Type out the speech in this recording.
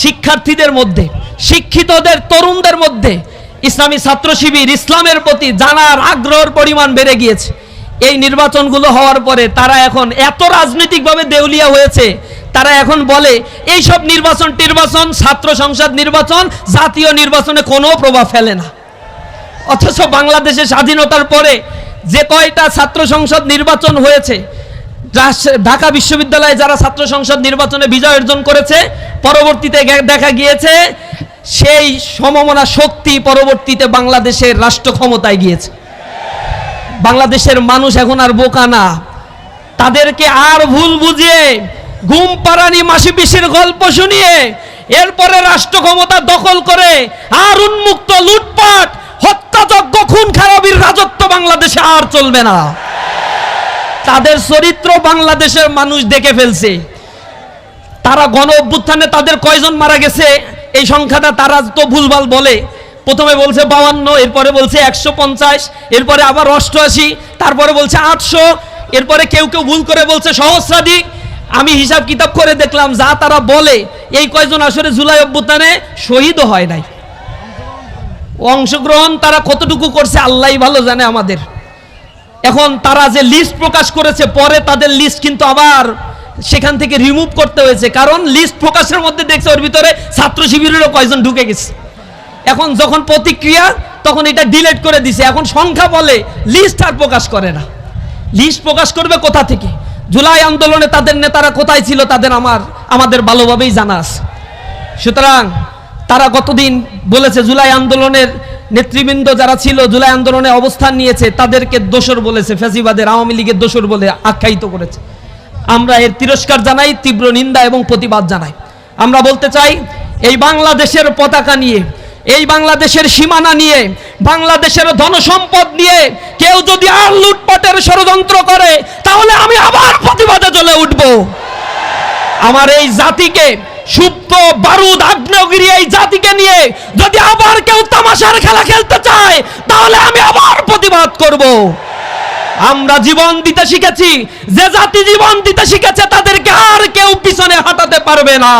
শিক্ষার্থীদের মধ্যে, শিক্ষিতদের তরুণদের মধ্যে ইসলামী ছাত্র শিবির ইসলামের প্রতি জানার আগ্রহের পরিমাণ বেড়ে গিয়েছে। এই নির্বাচনগুলো হওয়ার পরে তারা এখন এত রাজনৈতিকভাবে দেউলিয়া হয়েছে, তারা এখন বলে এই সব নির্বাচন ছাত্র সংসদ নির্বাচন জাতীয় নির্বাচনে কোনো প্রভাব ফেলে না। অথচ বাংলাদেশের স্বাধীনতার পরে যে কয়টা ছাত্র সংসদ নির্বাচন হয়েছে, ঢাকা বিশ্ববিদ্যালয়ে যারা ছাত্র সংসদ নির্বাচনে বিজয় অর্জন করেছে, পরবর্তীতে দেখা গিয়েছে সেই সমমনা শক্তি পরবর্তীতে বাংলাদেশের রাষ্ট্র ক্ষমতায় গিয়েছে। বাংলাদেশের মানুষ এখন আর বোকা না, তাদেরকে আর ভুল বুঝিয়ে ঘুম পাড়ানি মাসি পিসির গল্প শুনিয়ে এরপরে রাষ্ট্র ক্ষমতা দখল করে আর উন্মুক্ত লুটপাট হত্যাযজ্ঞ খুন খারাপির রাজত্ব বাংলাদেশে আর চলবে না। তাদের চরিত্র বাংলাদেশের মানুষ দেখে ফেলছে। তারা গণ অভ্যুত্থানে তাদের কয়জন মারা গেছে এই সংখ্যাটা তারা তো ভুলভাল বলে। প্রথমে বলছে 52, এরপরে বলছে 150, এরপরে আবার 88, তারপরে বলছে 800, এরপরে কেউ কেউ ভুল করে বলছে সহস্রাধিক। আমি হিসাব কিতাব করে দেখলাম যা তারা বলে এই কয়জন আসলে জুলাই অভ্যুত্থানে শহীদও হয় নাই। অংশগ্রহণ তারা কতটুকু করছে আল্লাহই ভালো জানে আমাদের। এখন তারা যে লিস্ট প্রকাশ করেছে, পরে তাদের লিস্ট কিন্তু আবার সেখান থেকে রিমুভ করতে হয়েছে, কারণ লিস্ট প্রকাশের মধ্যে দেখছে ওর ভিতরে ছাত্র শিবিরেরও কয়জন ঢুকে গেছে। এখন যখন প্রতিক্রিয়া তখন এটা ডিলিট করে দিছে। এখন সংখ্যা বলে, লিস্ট আর প্রকাশ করে না। লিস্ট প্রকাশ করবে কোথা থেকে? জুলাই আন্দোলনে তাদের নেতারা কোথায় ছিল তাদের আমাদের ভালোভাবেই জানা আছে। সুতরাং তারা গতদিন বলেছে জুলাই আন্দোলনের নেতৃবৃন্দ যারা ছিল, জুলাই আন্দোলনে অবস্থান নিয়েছে, তাদেরকে দোসর বলেছে, ফ্যাসিবাদের আওয়ামী লীগের দোসর বলে আখ্যায়িত করেছে। আমরা এর তিরস্কার জানাই, তীব্র নিন্দা এবং প্রতিবাদ জানাই। আমরা বলতে চাই, এই বাংলাদেশের পতাকা নিয়ে, এই বাংলাদেশের সীমানা নিয়ে, বাংলাদেশের ধনসম্পদ নিয়ে কেউ যদি আর লুটপাটের ষড়যন্ত্র করে, তাহলে আমি আবার প্রতিবাদে জ্বলে উঠব। আমার এই জাতিকে, সুপ্ত বারুদ আগ্নেয়গিরি এই জাতিকে নিয়ে যদি আবার কেউ তামাশার খেলা খেলতে চায়, তাহলে আমি আবার প্রতিবাদ করব। আমরা জীবন দিতে শিখেছি, যে জাতি জীবন দিতে শিখেছে তাদেরকে আর কেউ পিছনে হাঁটাতে পারবে না।